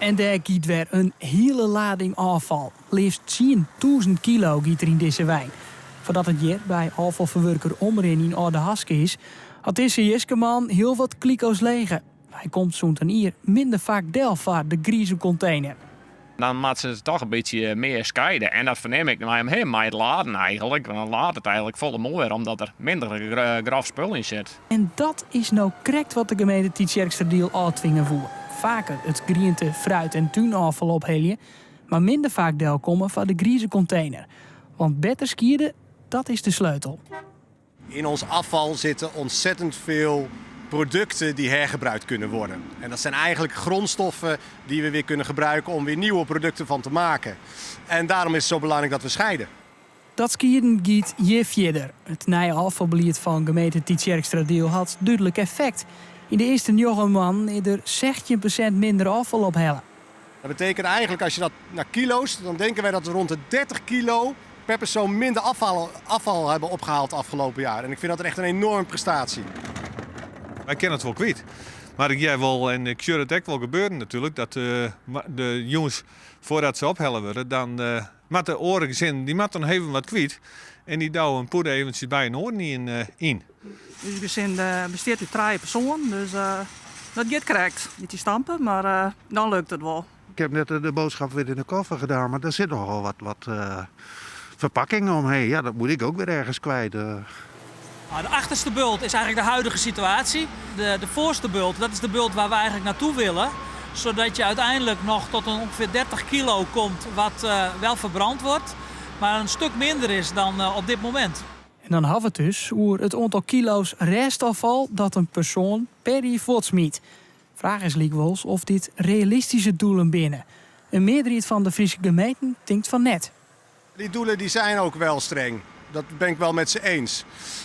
En daar giet weer een hele lading afval. Liefst 10.000 kilo giet er in deze wijn. Voordat het hier bij afvalverwerker Omrin in Oudehaske is, had deze Jiskeman heel wat kliko's legen. Hij komt zo'n hier minder vaak delvaart de grieze container. Dan moet ze toch een beetje meer scheiden. En dat verneem ik naar hem heen met het laden eigenlijk. Dan laat het eigenlijk volle mooier, omdat er minder graf spul in zit. En dat is nou correct wat de gemeente Tietjerksterdiel uitdwingen voert. Vaker het groente, fruit en tuinafval ophelen, maar minder vaak deel komen van de grieze container. Want beter skieden, dat is de sleutel. In ons afval zitten ontzettend veel producten die hergebruikt kunnen worden. En dat zijn eigenlijk grondstoffen die we weer kunnen gebruiken om weer nieuwe producten van te maken. En daarom is het zo belangrijk dat we scheiden. Dat skiën giet je verder. Het nieuwe afvalbeleid van gemeente Tietjerksterdiel had duidelijk effect. In de eerste 9 maanden is er 16% minder afval ophellen. Dat betekent eigenlijk, als je dat naar kilo's, dan denken wij dat we rond de 30 kilo per persoon minder afval hebben opgehaald afgelopen jaar. En ik vind dat echt een enorme prestatie. Wij kennen het wel kwijt. Maar jij wel, en ik zie het ook wel gebeuren natuurlijk, dat de jongens, voordat ze ophellen worden, dan met de oren gezin, die moeten dan even wat kwijt. En die douwen een poeder eventjes bij een oor in. Dus we zijn besteed uit 3 personen, dus dat gaat correct. Niet die stampen, maar dan lukt het wel. Ik heb net de boodschap weer in de koffer gedaan, maar daar zit nogal wat verpakkingen omheen. Ja, dat moet ik ook weer ergens kwijt. De achterste bult is eigenlijk de huidige situatie. De voorste bult, dat is de bult waar we eigenlijk naartoe willen. Zodat je uiteindelijk nog tot een ongeveer 30 kilo komt wat wel verbrand wordt. Maar een stuk minder is dan op dit moment. En dan hebben we het dus over het aantal kilo's restafval dat een persoon per jaar voortsmiet. Vraag is likwijls of dit realistische doelen binnen. Een meerderheid van de Friese gemeenten denkt van net. Die doelen die zijn ook wel streng. Dat ben ik wel met ze eens.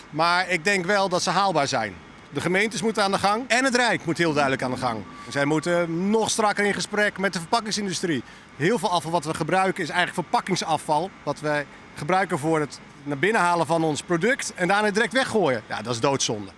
Maar ik denk wel dat ze haalbaar zijn. De gemeentes moeten aan de gang en het Rijk moet heel duidelijk aan de gang. Zij moeten nog strakker in gesprek met de verpakkingsindustrie. Heel veel afval wat we gebruiken is eigenlijk verpakkingsafval. Wat wij gebruiken voor het naar binnen halen van ons product en daarna direct weggooien. Ja, dat is doodzonde.